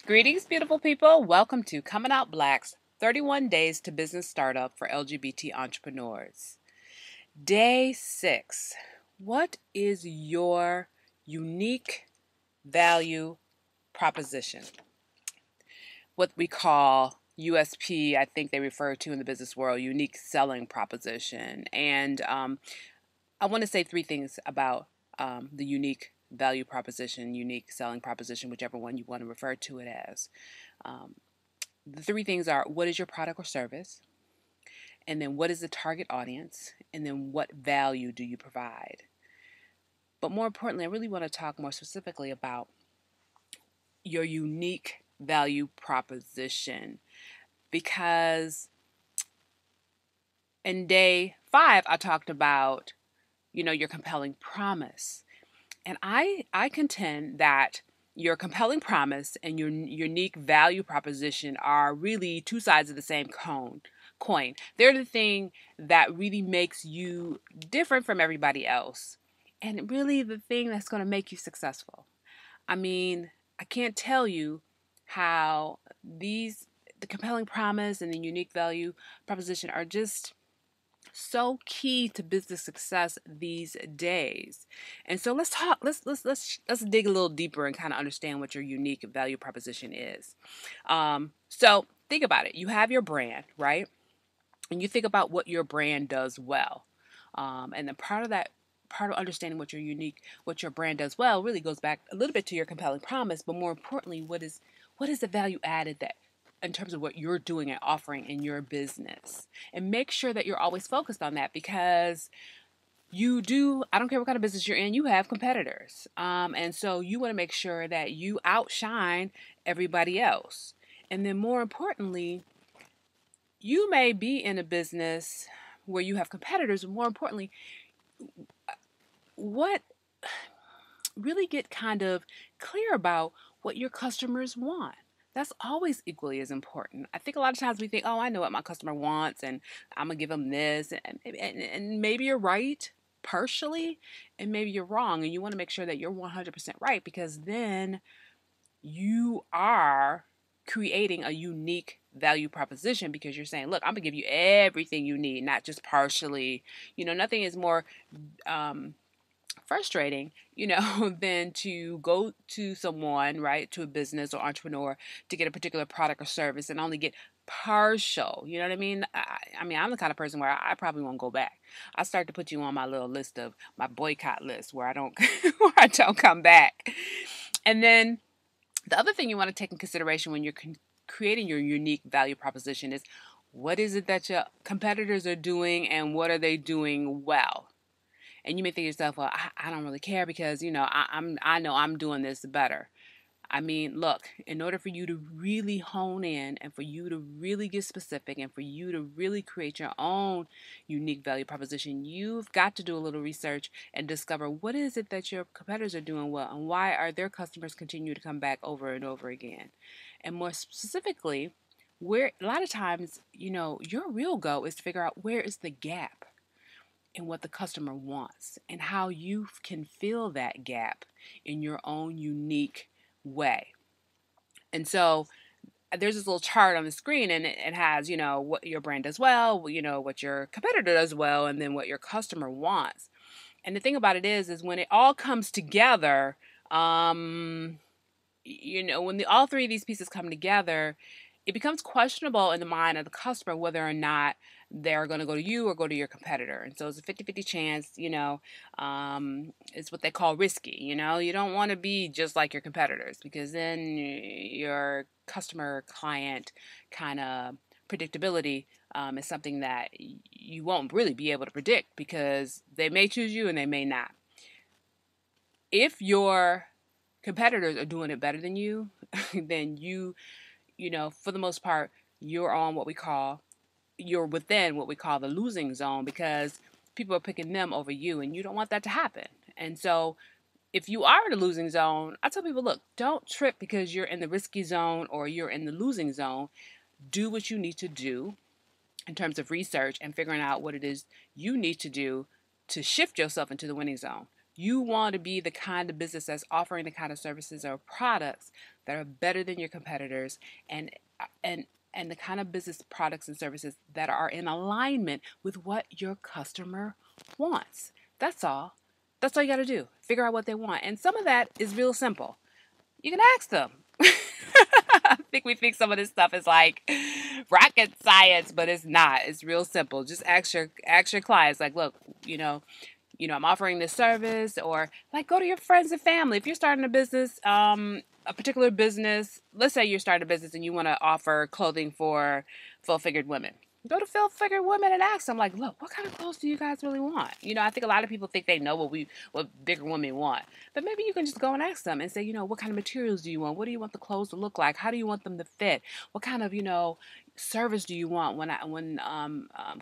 Greetings, beautiful people. Welcome to Coming Out Black's 31 Days to Business Startup for LGBT Entrepreneurs. Day 6. What is your unique value proposition? What we call USP, I think they refer to in the business world, unique selling proposition. And I want to say three things about the unique value proposition, unique selling proposition, whichever one you want to refer to it as. The three things are: what is your product or service? And then what is the target audience? And then what value do you provide? But more importantly, I really want to talk more specifically about your unique value proposition, because in day 5, I talked about, your compelling promise. And I contend that your compelling promise and your unique value proposition are really two sides of the same coin. They're the thing that really makes you different from everybody else, and really the thing that's going to make you successful. I mean, I can't tell you how the compelling promise and the unique value proposition are just so key to business success these days. And so let's talk, let's dig a little deeper and kind of understand what your unique value proposition is. So think about it. You have your brand, right? And you think about what your brand does well. And then part of understanding what your brand does well really goes back a little bit to your compelling promise, but more importantly, what is the value added that in terms of what you're doing and offering in your business. And make sure that you're always focused on that, because I don't care what kind of business you're in, you have competitors. And so you want to make sure that you outshine everybody else. And then more importantly, you may be in a business where you have competitors, but more importantly, really get kind of clear about what your customers want. That's always equally as important. I think a lot of times we think, oh, I know what my customer wants and I'm going to give them this. And maybe you're right partially, and maybe you're wrong. And you want to make sure that you're 100% right, because then you are creating a unique value proposition, because you're saying, look, I'm going to give you everything you need, not just partially. Nothing is more frustrating, than to go to someone, right, to a business or entrepreneur to get a particular product or service and only get partial. You know what I mean? I mean, I'm the kind of person where I probably won't go back. I start to put you on my little list of my boycott list where I don't where I don't come back. And then the other thing you want to take in consideration when you're creating your unique value proposition is, what is it that your competitors are doing and what are they doing well? And you may think to yourself, well, I don't really care because, I know I'm doing this better. I mean, look, in order for you to really hone in and for you to really get specific and for you to really create your own unique value proposition, you've got to do a little research and discover what is it that your competitors are doing well and why are their customers continue to come back over and over again. And more specifically, where a lot of times, your real goal is to figure out where is the gap and what the customer wants and how you can fill that gap in your own unique way. And so there's this little chart on the screen, and it has, what your brand does well, what your competitor does well, and then what your customer wants. And the thing about it is when it all comes together, when all three of these pieces come together, it becomes questionable in the mind of the customer whether or not they're going to go to you or go to your competitor. And so it's a 50-50 chance, it's what they call risky. You don't want to be just like your competitors, because then your customer client kind of predictability is something that you won't really be able to predict, because they may choose you and they may not. If your competitors are doing it better than you, then for the most part, you're within what we call the losing zone, because people are picking them over you, and you don't want that to happen. And so if you are in the losing zone, I tell people, look, don't trip because you're in the risky zone or you're in the losing zone. Do what you need to do in terms of research and figuring out what it is you need to do to shift yourself into the winning zone. You want to be the kind of business that's offering the kind of services or products that are better than your competitors, and and and the kind of business products and services that are in alignment with what your customer wants. That's all. That's all you got to do. Figure out what they want. And some of that is real simple. You can ask them. I think we think some of this stuff is like rocket science, but it's not. It's real simple. Just ask your clients, like, look, I'm offering this service, or like go to your friends and family. If you're starting a business, a particular business, let's say you're starting a business and you want to offer clothing for full-figured women. Go to full-figured women and ask them, like, look, what kind of clothes do you guys really want? I think a lot of people think they know what bigger women want, but maybe you can just go and ask them and say, what kind of materials do you want? What do you want the clothes to look like? How do you want them to fit? What kind of service do you want when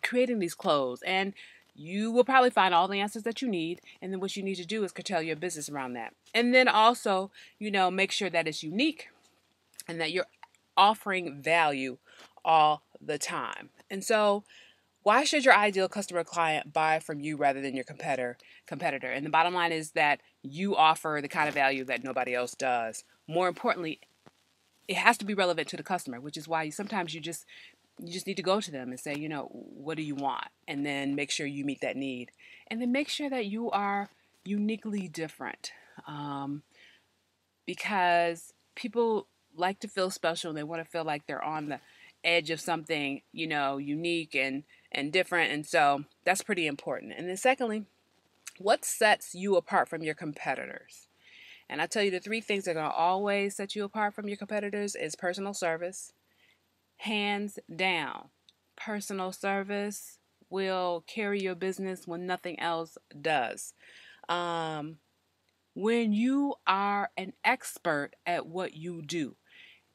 creating these clothes? And you will probably find all the answers that you need, and then what you need to do is curtail your business around that. And then also, make sure that it's unique and that you're offering value all the time. And so, why should your ideal customer client buy from you rather than your competitor? And the bottom line is that you offer the kind of value that nobody else does. More importantly, it has to be relevant to the customer, which is why sometimes you just need to go to them and say, what do you want? And then make sure you meet that need. And then make sure that you are uniquely different. Because people like to feel special. They want to feel like they're on the edge of something, unique and different. And so that's pretty important. And then secondly, what sets you apart from your competitors? And I tell you, the three things that are going to always set you apart from your competitors is personal service. Hands down, personal service will carry your business when nothing else does. When you are an expert at what you do,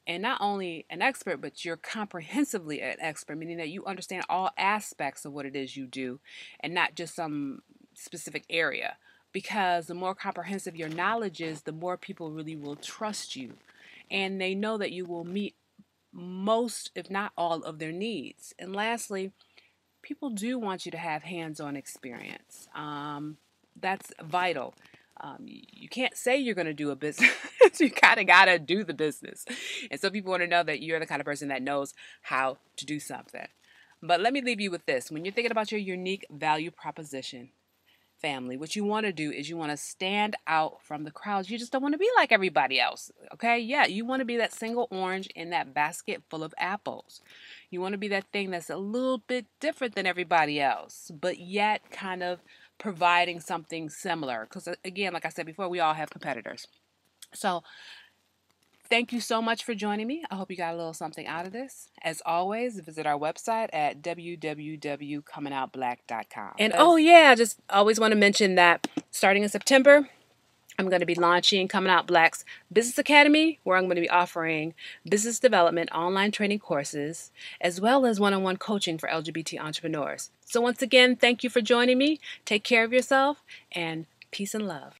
and not only an expert, but you're comprehensively an expert, meaning that you understand all aspects of what it is you do and not just some specific area. Because the more comprehensive your knowledge is, the more people really will trust you. And they know that you will meet most, if not all, of their needs. And lastly, people do want you to have hands-on experience. That's vital. You can't say you're going to do a business. You kind of got to do the business. And so people want to know that you're the kind of person that knows how to do something. But let me leave you with this. When you're thinking about your unique value proposition, family, what you want to do is you want to stand out from the crowd. You just don't want to be like everybody else. Okay? Yeah, you want to be that single orange in that basket full of apples. You want to be that thing that's a little bit different than everybody else, but yet kind of providing something similar. Because again, like I said before, we all have competitors. So thank you so much for joining me. I hope you got a little something out of this. As always, visit our website at www.comingoutblack.com. And oh yeah, I just always want to mention that starting in September, I'm going to be launching Coming Out Black's Business Academy, where I'm going to be offering business development online training courses, as well as one-on-one coaching for LGBT entrepreneurs. So once again, thank you for joining me. Take care of yourself, and peace and love.